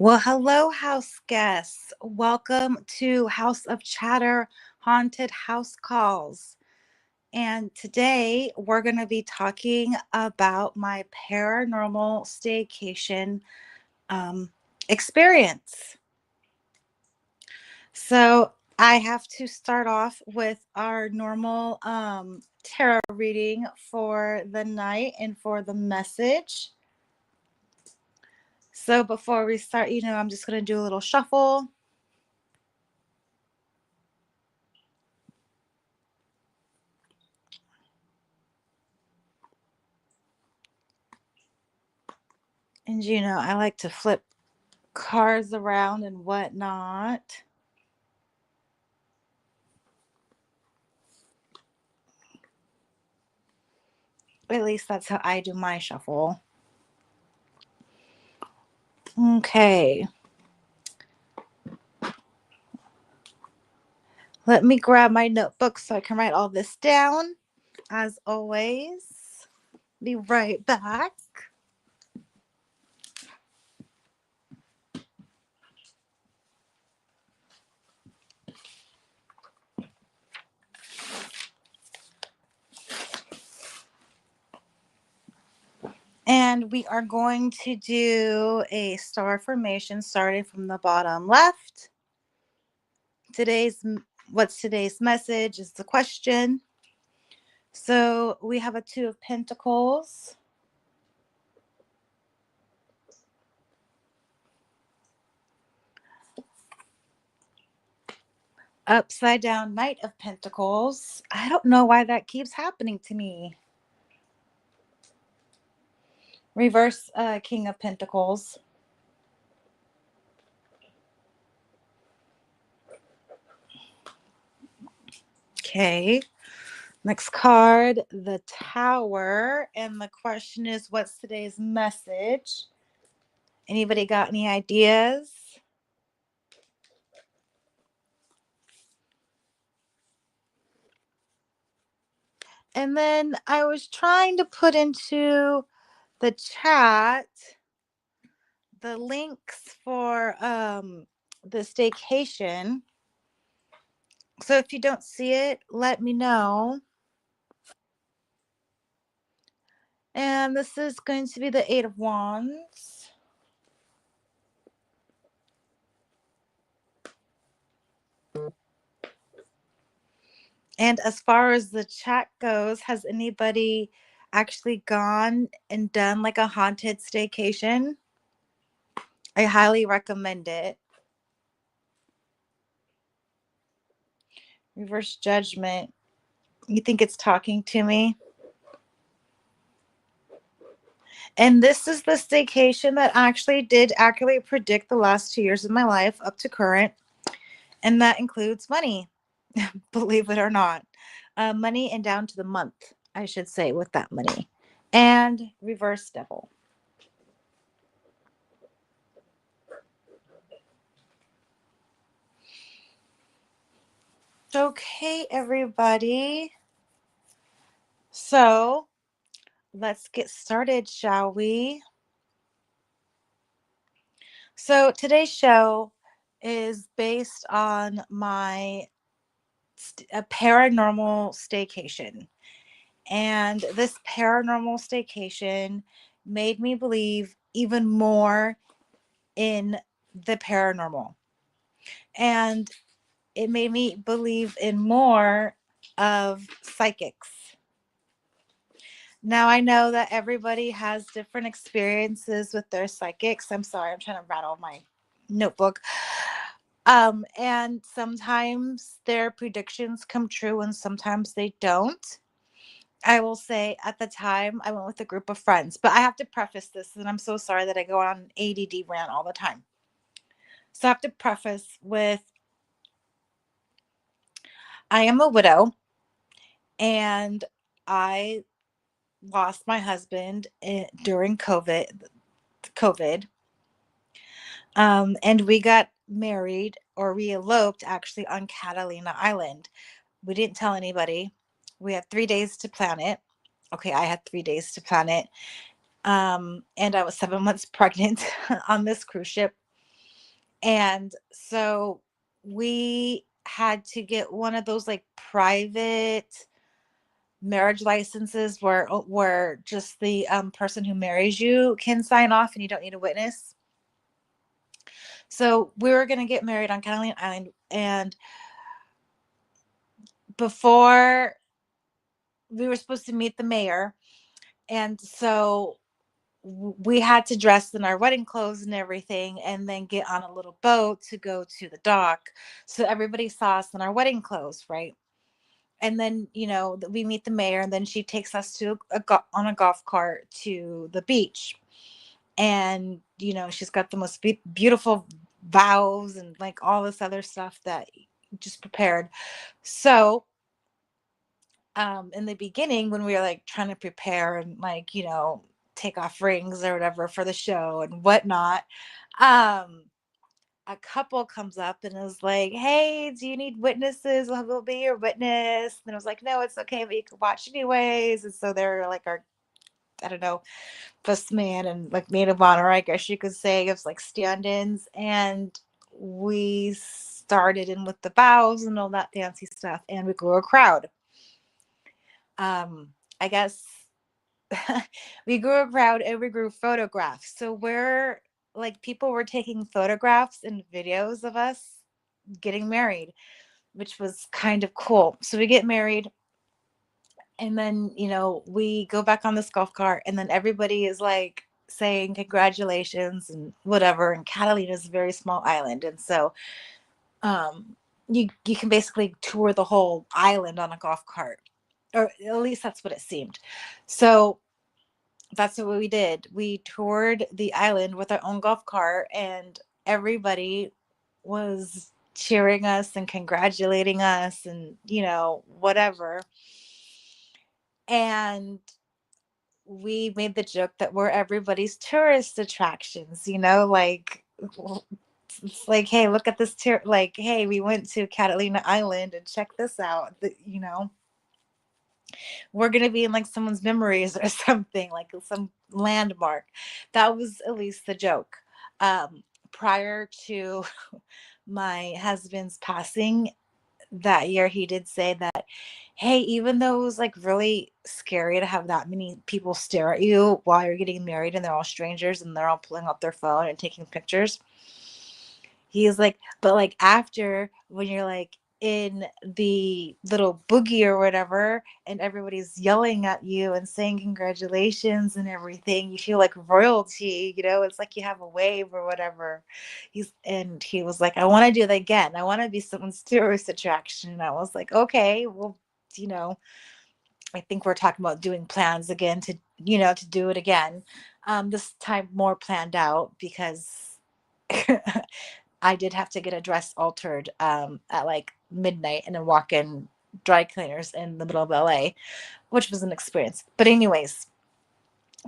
Well, hello, house guests. Welcome to House of Chatter Haunted House Calls. And today we're going to be talking about my paranormal staycation um, experience. So, I have to start off with our normal tarot reading for the night and for the message. So, before we start, I'm just going to do a little shuffle. And I like to flip cards around and whatnot. At least that's how I do my shuffle. Okay. Let me grab my notebook so I can write all this down. As always, be right back. And we are going to do a star formation starting from the bottom left. What's today's message is the question. So we have a 2 of Pentacles, upside down Knight of Pentacles. I don't know why that keeps happening to me. Reverse King of Pentacles. Okay. Next card, the Tower. And the question is, what's today's message? Anybody got any ideas? And then I was trying to put into the chat the links for the staycation. So if you don't see it, let me know. And this is going to be the 8 of Wands. And as far as the chat goes, has anybody actually gone and done like a haunted staycation? I highly recommend it. Reverse Judgment. You think it's talking to me? And this is the staycation that actually did accurately predict the last 2 years of my life up to current. And that includes money, believe it or not. Money and down to the month, I should say, with that money. And Reverse Devil. Okay, everybody. So let's get started, shall we? So today's show is based on my a paranormal staycation. And this paranormal staycation made me believe even more in the paranormal. And it made me believe in more of psychics. Now, I know that everybody has different experiences with their psychics. I'm sorry, I'm trying to rattle my notebook. And sometimes their predictions come true and sometimes they don't. I will say at the time I went with a group of friends, but I have to preface this, and I'm so sorry that I go on ADD rant all the time. So I have to preface with I am a widow and I lost my husband during COVID. And we got married, or we eloped actually on Catalina Island. We didn't tell anybody. We had 3 days to plan it. Okay, I had 3 days to plan it. And I was 7 months pregnant on this cruise ship. And so we had to get one of those like private marriage licenses where just the person who marries you can sign off and you don't need a witness. So we were going to get married on Catalina Island, and before we were supposed to meet the mayor, and so we had to dress in our wedding clothes and everything and then get on a little boat to go to the dock, so everybody saw us in our wedding clothes, right? And then, we meet the mayor, and then she takes us to on a golf cart to the beach. And she's got the most beautiful vows and like all this other stuff that just prepared. So in the beginning, when we were like trying to prepare and like take off rings or whatever for the show and whatnot, um a couple comes up and is like, "Hey, do you need witnesses? We'll be your witness." And I was like, "No, it's okay, but you can watch anyways." And so they're like our, I don't know, best man and like maid of honor, I guess you could say. It was like stand-ins, and we started in with the bows and all that fancy stuff, and we grew a crowd. I guess we grew a crowd and we grew photographs. So we're like, people were taking photographs and videos of us getting married, which was kind of cool. So we get married, and then, we go back on this golf cart, and then everybody is like saying congratulations and whatever. And Catalina is a very small island. And so you can basically tour the whole island on a golf cart, or at least that's what it seemed. So that's what we did. We toured the island with our own golf cart, and everybody was cheering us and congratulating us and, whatever. And we made the joke that we're everybody's tourist attractions, like it's like, hey, look at this like, hey, we went to Catalina Island and check this out. We're going to be in like someone's memories or something, like some landmark. That was at least the joke. Prior to my husband's passing that year, he did say that, hey, even though it was like really scary to have that many people stare at you while you're getting married and they're all strangers and they're all pulling out their phone and taking pictures, he's like, but like after, when you're like in the little boogie or whatever, and everybody's yelling at you and saying congratulations and everything, you feel like royalty, it's like you have a wave or whatever. He was like, I want to do that again. I want to be someone's tourist attraction. And I was like, okay, well, you know, I think we're talking about doing plans again to do it again. This time more planned out, because I did have to get a dress altered at like midnight and then walk in dry cleaners in the middle of LA, which was an experience. But anyways,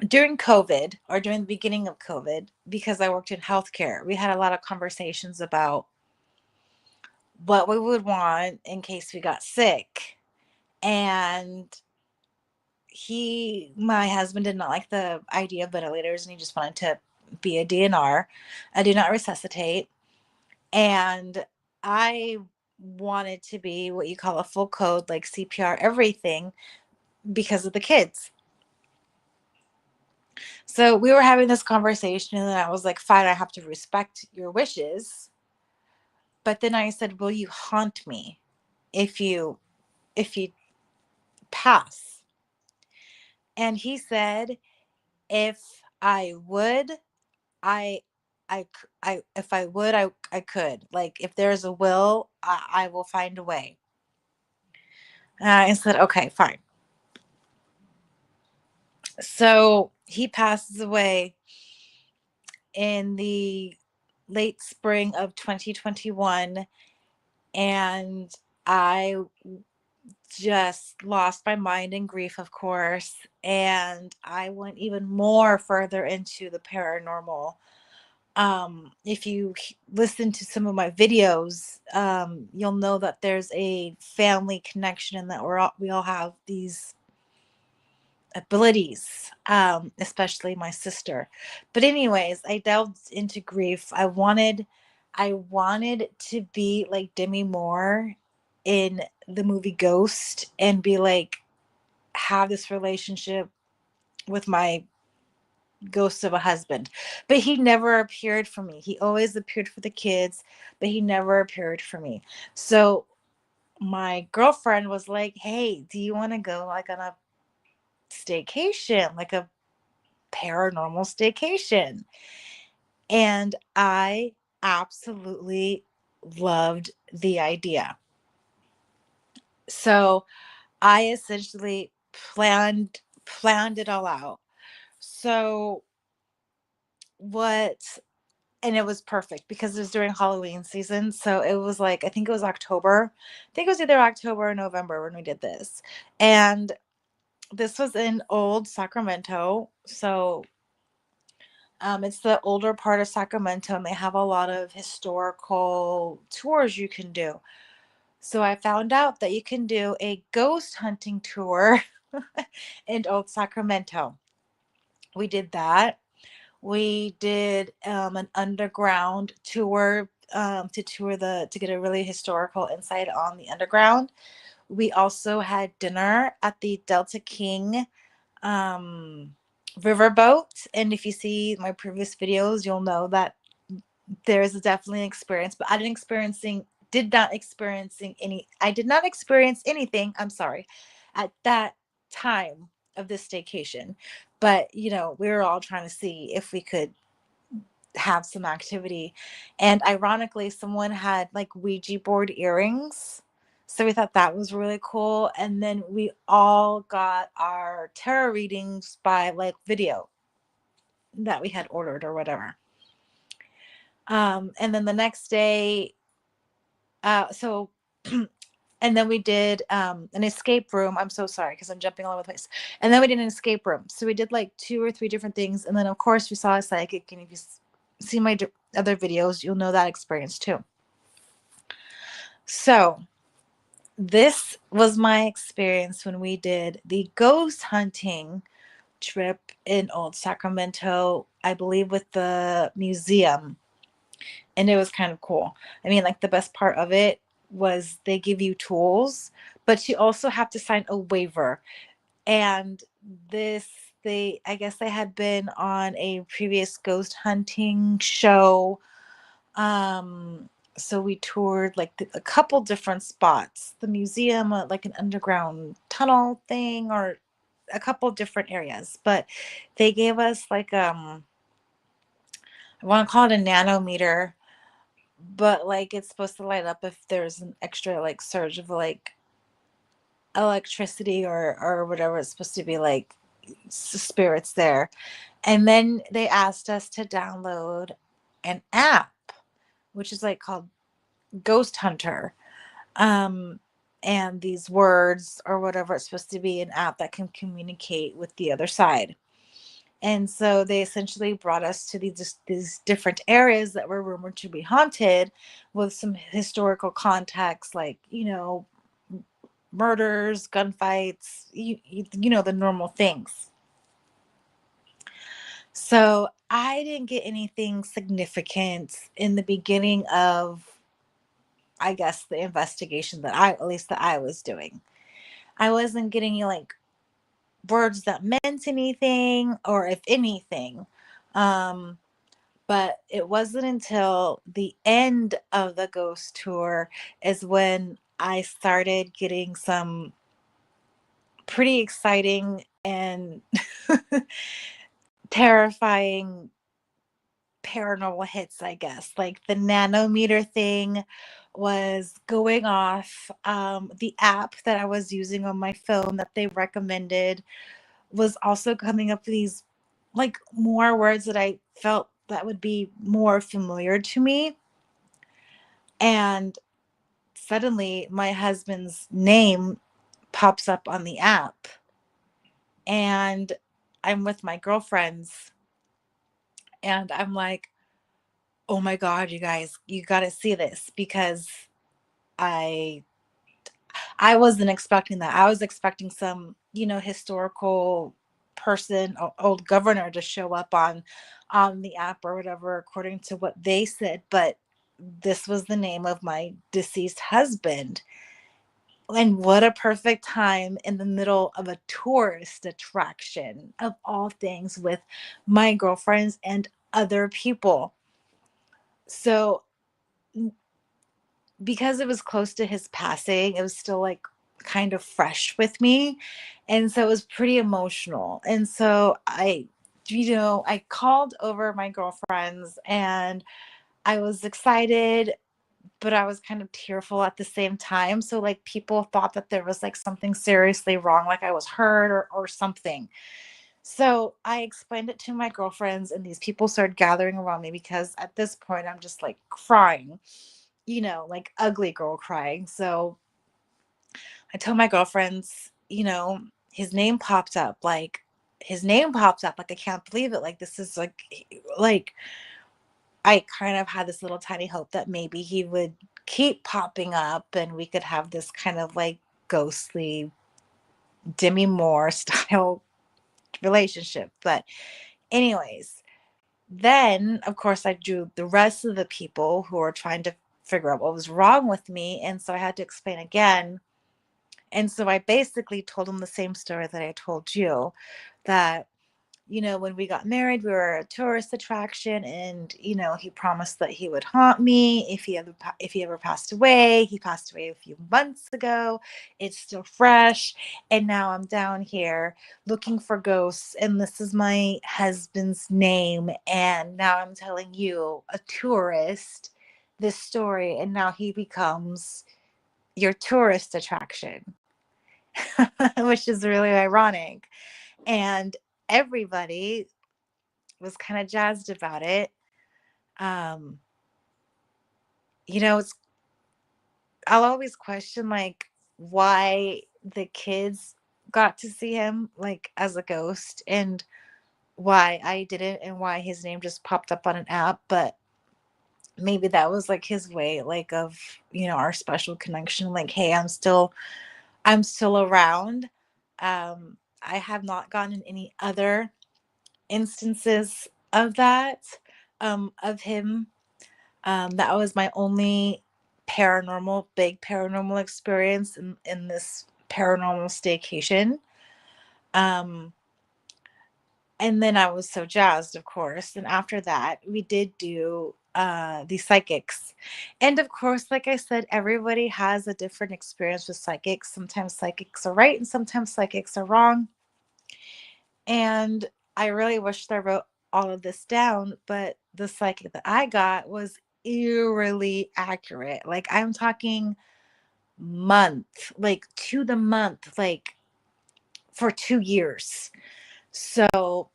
during COVID, or during the beginning of COVID, because I worked in healthcare, we had a lot of conversations about what we would want in case we got sick. And my husband did not like the idea of ventilators, and he just wanted to be a DNR, a do not resuscitate. And I wanted to be what you call a full code, like CPR, everything, because of the kids. So we were having this conversation, and then I was like, fine, I have to respect your wishes. But then I said, will you haunt me if you pass? And he said, if I would, I if I would, I could. Like, if there's a will, I will find a way. And I said, okay, fine. So he passes away in the late spring of 2021, and I just lost my mind in grief, of course, and I went even more further into the paranormal. If you listen to some of my videos, you'll know that there's a family connection, and that we all have these abilities, especially my sister. But anyways, I delved into grief. I wanted I wanted to be like Demi Moore in the movie Ghost and be like, have this relationship with my ghost of a husband. But he never appeared for me. He always appeared for the kids, but he never appeared for me. So my girlfriend was like, hey, do you want to go like on a staycation, like a paranormal staycation? And I absolutely loved the idea. So I essentially planned it all out. So what and it was perfect because it was during Halloween season. So it was like I think it was October. I think it was either October or November when we did this. And this was in old Sacramento. So it's the older part of Sacramento, and they have a lot of historical tours you can do. So I found out that you can do a ghost hunting tour in old Sacramento. We did that. We did an underground tour to get a really historical insight on the underground. We also had dinner at the Delta King um, riverboat, and if you see my previous videos, you'll know that there is definitely an experience. But I did not experience anything. I'm sorry, at that time of this staycation. But we were all trying to see if we could have some activity. And ironically, someone had like Ouija board earrings. So we thought that was really cool. And then we all got our tarot readings by like video that we had ordered or whatever. And then the next day, so and then we did an escape room. I'm so sorry because I'm jumping all over the place. And then we did an escape room. So we did like 2 or 3 different things. And then of course we saw a psychic. And if you see my other videos, you'll know that experience too. So this was my experience when we did the ghost hunting trip in old Sacramento, I believe with the museum. And it was kind of cool. I mean, like the best part of it was they give you tools, but you also have to sign a waiver. And this, I guess they had been on a previous ghost hunting show. So we toured like a couple different spots, the museum, like an underground tunnel thing, or a couple different areas. But they gave us like I want to call it a nanometer, but like it's supposed to light up if there's an extra like surge of like electricity or whatever. It's supposed to be like spirits there. And then they asked us to download an app, which is like called Ghost Hunter. um and these words or whatever, it's supposed to be an app that can communicate with the other side. And so they essentially brought us to these different areas that were rumored to be haunted, with some historical context, like murders, gunfights, the normal things. So I didn't get anything significant in the beginning of, I guess, the investigation at least that I was doing. I wasn't getting like words that meant anything, or if anything. Um, but it wasn't until the end of the ghost tour is when I started getting some pretty exciting and terrifying paranormal hits, I guess. Like the nanometer thing was going off. The app that I was using on my phone that they recommended was also coming up with these like more words that I felt that would be more familiar to me. And suddenly my husband's name pops up on the app, and I'm with my girlfriends, and I'm like, oh my God, you guys, you got to see this, because I I wasn't expecting that. I was expecting some, historical person, old governor, to show up on the app or whatever, according to what they said. But this was the name of my deceased husband. And what a perfect time in the middle of a tourist attraction of all things with my girlfriends and other people. So, because it was close to his passing, it was still like kind of fresh with me. And so it was pretty emotional. And so I called over my girlfriends and I was excited, but I was kind of tearful at the same time. So like people thought that there was like something seriously wrong, like I was hurt or something. So I explained it to my girlfriends, and these people started gathering around me because at this point I'm just like crying, like ugly girl crying. So I told my girlfriends, his name popped up. Like, I can't believe it. Like, this is like, I kind of had this little tiny hope that maybe he would keep popping up and we could have this kind of like ghostly Demi Moore style relationship. But, anyways, then of course I drew the rest of the people who were trying to figure out what was wrong with me. And so I had to explain again. And so I basically told them the same story that I told you, that when we got married, we were a tourist attraction, and he promised that he would haunt me if he ever passed away. He passed away a few months ago. It's still fresh, and now I'm down here looking for ghosts, and this is my husband's name, and now I'm telling you, a tourist, this story, and now he becomes your tourist attraction. Which is really ironic. And everybody was kind of jazzed about it. Um, it's I'll always question like why the kids got to see him like as a ghost and why I didn't, and why his name just popped up on an app. But maybe that was like his way, like of, our special connection. Like, hey, I'm still around. I have not gotten any other instances of that, of him. That was my only big paranormal experience in this paranormal staycation. Um, and then I was so jazzed, of course. And after that, we did do the psychics. And of course, like I said, everybody has a different experience with psychics. Sometimes psychics are right and sometimes psychics are wrong. And I really wish I wrote all of this down, but the psychic that I got was eerily accurate. Like, I'm talking month, like to the month, like for 2 years. So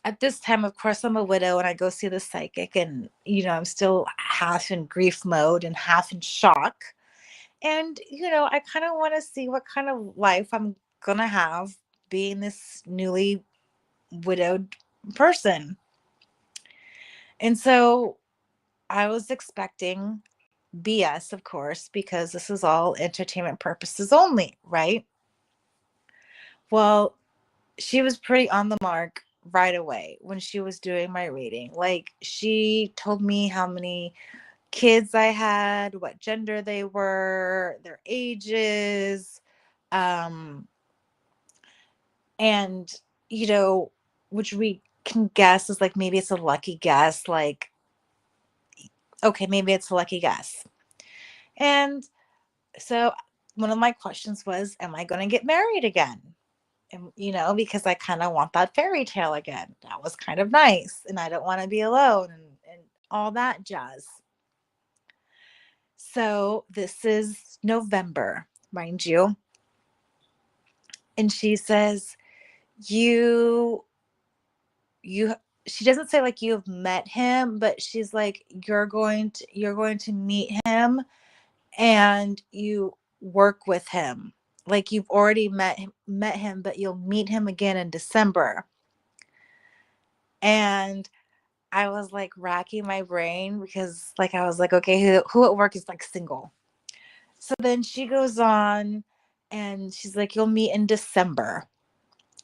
at this time, of course, I'm a widow and I go see the psychic, and I'm still half in grief mode and half in shock. And I kind of want to see what kind of life I'm gonna have being this newly widowed person. And so I was expecting BS, of course, because this is all entertainment purposes only, right? Well, she was pretty on the mark right away when she was doing my reading. Like, she told me how many kids I had, what gender they were, their ages, um, and, you know, which we can guess is like maybe it's a lucky guess. Like, okay, maybe it's a lucky guess. And so one of my questions was, am I going to get married again? And, because I kind of want that fairy tale again. That was kind of nice. And I don't want to be alone and all that jazz. So this is November, mind you. And she says, you, you, she doesn't say like you've met him, but she's like, you're going to meet him and you work with him. Like, you've already met him, but you'll meet him again in December. And I was like racking my brain because like I was like, okay, who at work is like single? So then she goes on and she's like, you'll meet in December.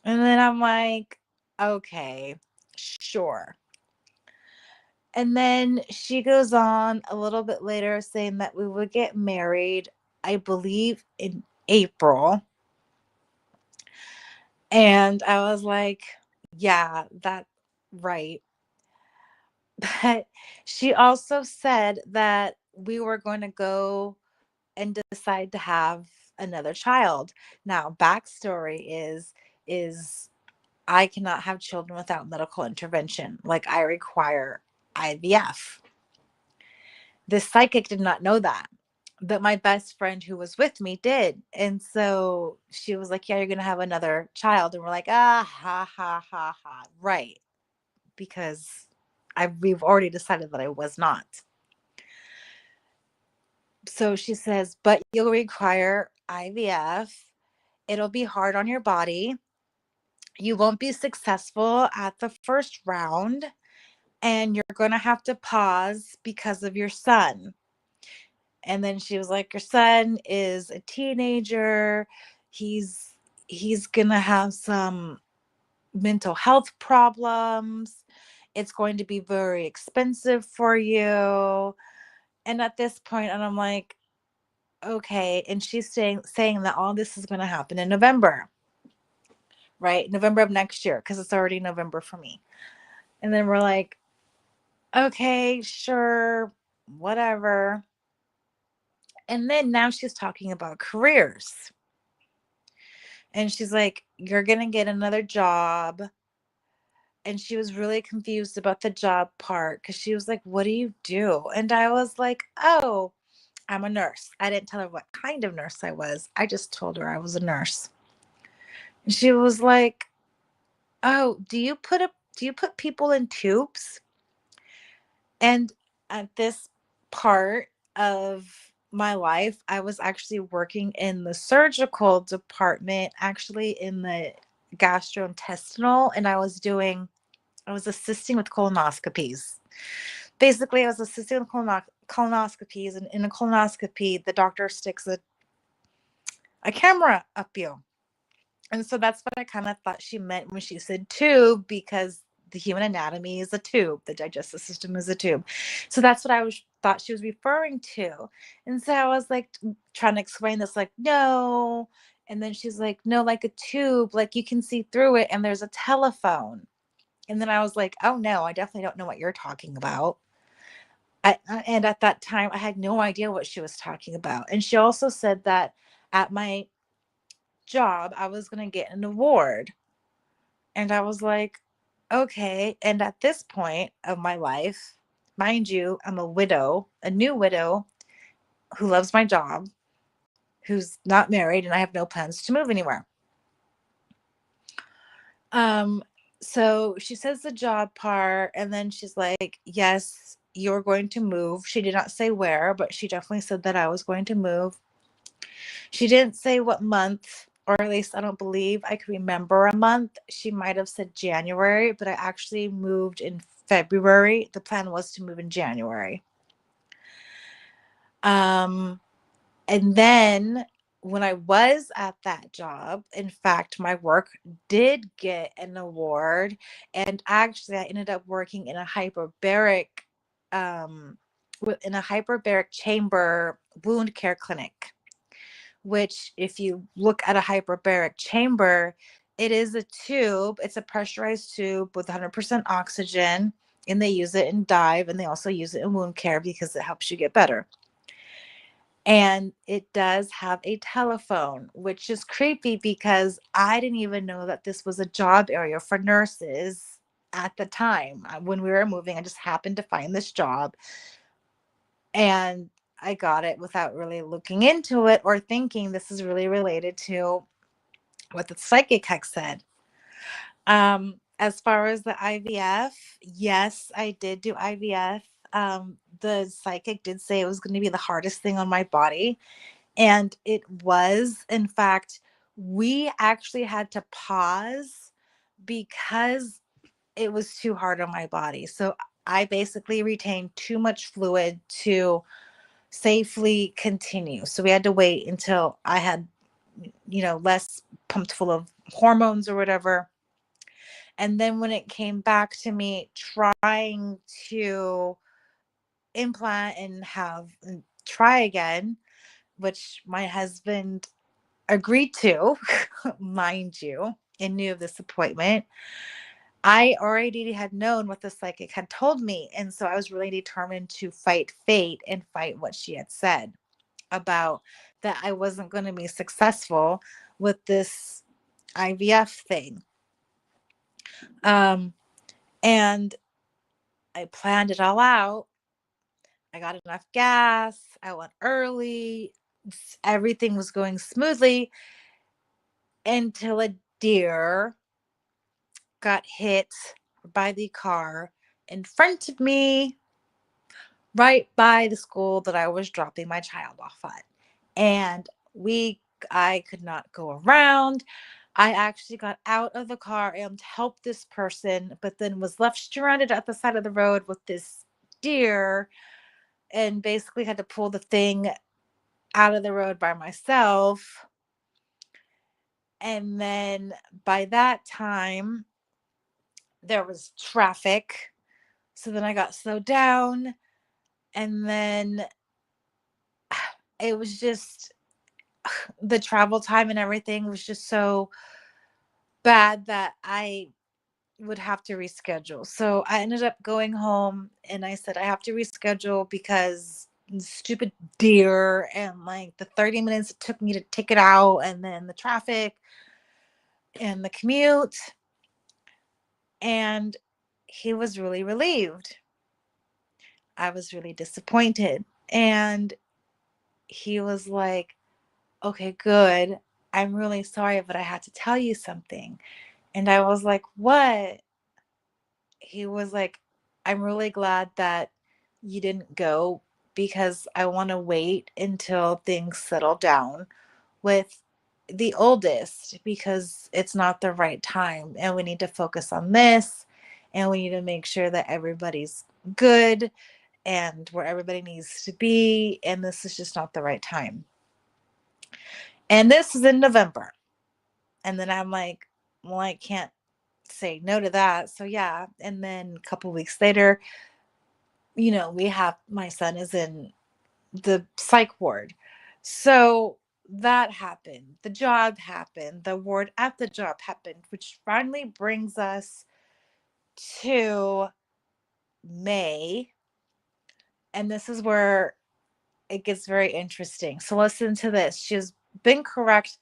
And then I'm like, okay, sure. And then she goes on a little bit later saying that we would get married, I believe, in April. And I was like, yeah, that's right. But she also said that we were going to go and decide to have another child. Now, backstory is I cannot have children without medical intervention. Like, I require IVF. This psychic did not know that. But my best friend who was with me did. And so she was like, yeah, you're going to have another child. And we're like, ah, ha, ha, ha, ha. Right. Because we've already decided that I was not. So she says, but you'll require IVF. It'll be hard on your body. You won't be successful at the first round. And you're going to have to pause because of your son. And then she was like, your son is a teenager. He's he's going to have some mental health problems. It's going to be very expensive for you. And at this point, and I'm like, okay. And she's saying that all this is going to happen in November, right? November of next year, because it's already November for me. And then we're like, okay, sure, whatever. And then now she's talking about careers. And she's like, you're going to get another job. And she was really confused about the job part because she was like, what do you do? And I was like, oh, I'm a nurse. I didn't tell her what kind of nurse I was. I just told her I was a nurse. And she was like, oh, do you put people in tubes? And at this part of my life, I was actually working in the surgical department, actually in the gastrointestinal, and I was assisting with colonoscopies. Basically, I was assisting with colonoscopies, and in a colonoscopy, the doctor sticks a camera up you. And so that's what I kind of thought she meant when she said tube, because the human anatomy is a tube, the digestive system is a tube. So that's what thought she was referring to. And so I was like trying to explain this, like, no. And then she's like, no, like a tube, like you can see through it and there's a telephone. And then I was like, oh no, I definitely don't know what you're talking about. And at that time, I had no idea what she was talking about. And she also said that at my job, I was going to get an award. And I was like, okay. And at this point of my life, mind you, I'm a widow, a new widow who loves my job, who's not married, and I have no plans to move anywhere. Um, so she says the job part, and then she's like, yes, you're going to move. She did not say where, but she definitely said that I was going to move. She didn't say what month, or at least I don't believe I could remember a month. She might have said January, but I actually moved in February. The plan was to move in January. Um, and then when I was at that job, in fact, my work did get an award. And actually, I ended up working in a um, in a hyperbaric chamber wound care clinic, which if you look at a hyperbaric chamber, it is a tube. It's a pressurized tube with 100% oxygen, and they use it in dive, and they also use it in wound care because it helps you get better. And it does have a telephone, which is creepy because I didn't even know that this was a job area for nurses at the time. When we were moving, I just happened to find this job, and I got it without really looking into it or thinking this is really related to what the psychic had said. As far as the IVF, yes, I did do IVF. The psychic did say it was going to be the hardest thing on my body, and it was. In fact, we actually had to pause because it was too hard on my body. So I basically retained too much fluid to safely continue. So we had to wait until I had, less pumped full of hormones or whatever. And then when it came back to me trying to implant and have try again, which my husband agreed to, mind you, and knew of this appointment, I already had known what the psychic had told me. And so I was really determined to fight fate and fight what she had said about that I wasn't going to be successful with this IVF thing. Um, and I planned it all out. I got enough gas. I went early. Everything was going smoothly until a deer got hit by the car in front of me, right by the school that I was dropping my child off at. And I could not go around. I actually got out of the car and helped this person, but then was left stranded at the side of the road with this deer and basically had to pull the thing out of the road by myself. And then by that time, there was traffic. So then I got slowed down. And then it was just the travel time and everything was just so bad that I would have to reschedule. So I ended up going home and I said, I have to reschedule because stupid deer and like the 30 minutes it took me to take it out and then the traffic and the commute. And he was really relieved. I was really disappointed. And he was like, okay, good. I'm really sorry, but I had to tell you something. And I was like, what? He was like, I'm really glad that you didn't go because I want to wait until things settle down with the oldest because it's not the right time and we need to focus on this and we need to make sure that everybody's good and where everybody needs to be and this is just not the right time. And this is in November. And then I'm like, well, I can't say no to that. So yeah, and then a couple weeks later, we have my son is in the psych ward. So that happened. The job happened. The ward at the job happened, which finally brings us to May. And this is where it gets very interesting. So listen to this. She's been correct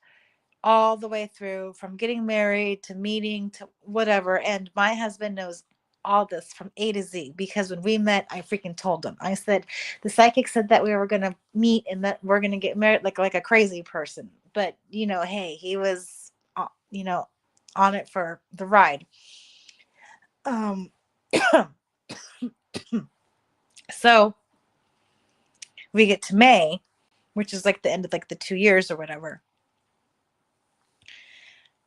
all the way through from getting married to meeting to whatever. And my husband knows all this from A to Z because when we met, I freaking told him. I said, the psychic said that we were going to meet and that we're going to get married like a crazy person. But, hey, he was, on it for the ride. Um, so we get to May, which is like the end of like the 2 years or whatever.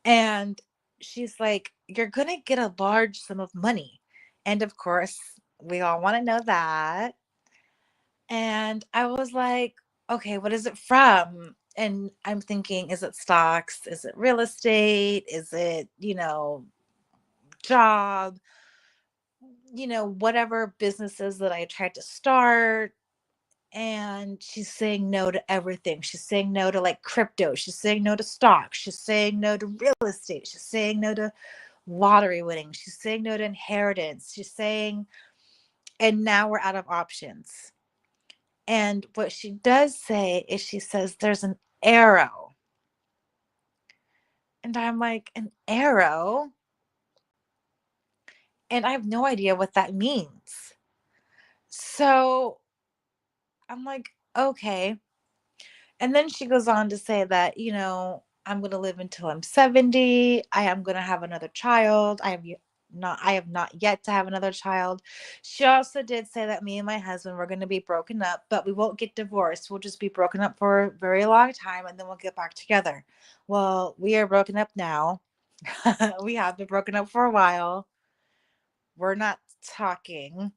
And she's like, you're going to get a large sum of money. And of course, we all want to know that. And I was like, okay, what is it from? And I'm thinking, is it stocks? Is it real estate? Is it, job? Whatever businesses that I tried to start. And she's saying no to everything. She's saying no to like crypto. She's saying no to stocks. She's saying no to real estate. She's saying no to lottery winning. She's saying no to inheritance. She's saying, and now we're out of options. And what she does say is she says there's an arrow. And I'm like, an arrow? And I have no idea what that means. So I'm like, okay. And then she goes on to say that, I'm going to live until I'm 70. I am going to have another child. I have not yet to have another child. She also did say that me and my husband were going to be broken up, but we won't get divorced. We'll just be broken up for a very long time and then we'll get back together. Well, we are broken up now. We have been broken up for a while. We're not talking.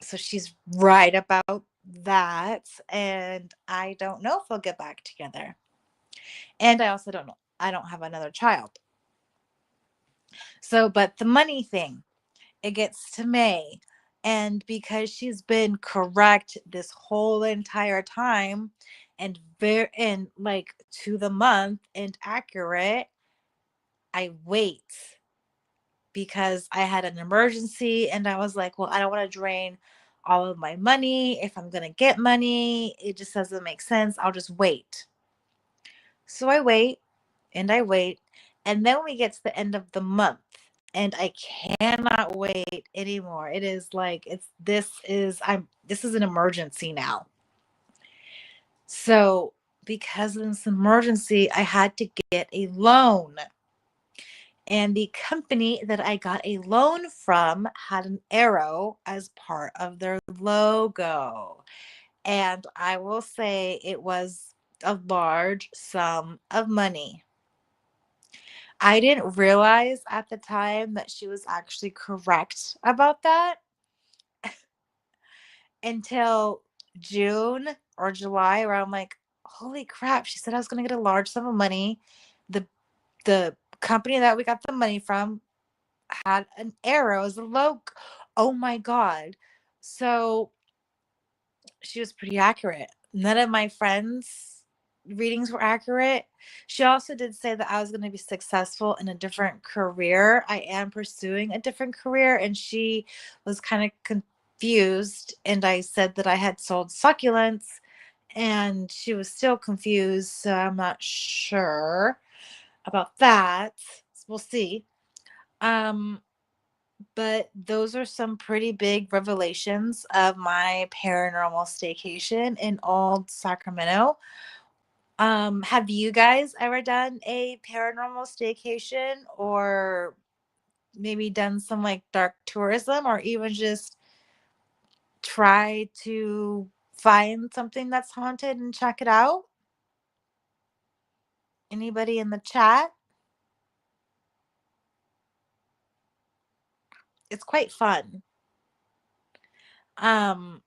So she's right about that. And I don't know if we'll get back together. And I also don't know. I don't have another child. So, but the money thing, it gets to May. And because she's been correct this whole entire time and very and like to the month and accurate, I wait because I had an emergency and I was like, well, I don't want to drain all of my money. If I'm going to get money, it just doesn't make sense. I'll just wait. So I wait and I wait. And then we get to the end of the month and I cannot wait anymore. It is like this is an emergency now. So because of this emergency, I had to get a loan. And the company that I got a loan from had an arrow as part of their logo. And I will say it was a large sum of money. I didn't realize at the time that she was actually correct about that until June or July, where I'm like, holy crap, she said I was going to get a large sum of money. The company that we got the money from had an arrow as a logo. Oh my God. So she was pretty accurate. None of my friends' readings were accurate. She also did say that I was going to be successful in a different career. I am pursuing a different career, and she was kind of confused. And I said that I had sold succulents, and she was still confused. So I'm not sure about that. We'll see. Um, but those are some pretty big revelations of my paranormal staycation in old Sacramento. Have you guys ever done a paranormal staycation or maybe done some like dark tourism or even just try to find something that's haunted and check it out? Anybody in the chat? It's quite fun. Um,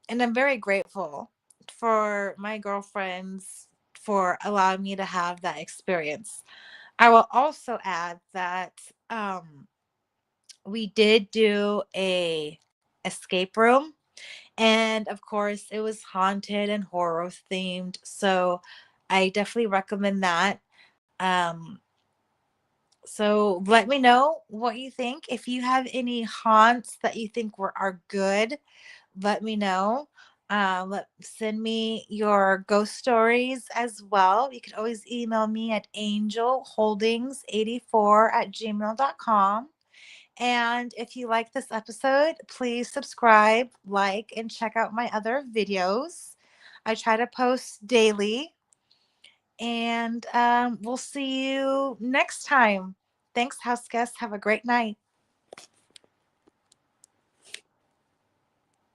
and I'm very grateful for my girlfriends for allowing me to have that experience. I will also add that we did do a escape room, and of course it was haunted and horror themed, so I definitely recommend that. um so let me know what you think. If you have any haunts that you think are good, let me know. Send me your ghost stories as well. You can always email me at angelholdings84@gmail.com. And if you like this episode, please subscribe, like, and check out my other videos. I try to post daily. And we'll see you next time. Thanks, house guests. Have a great night.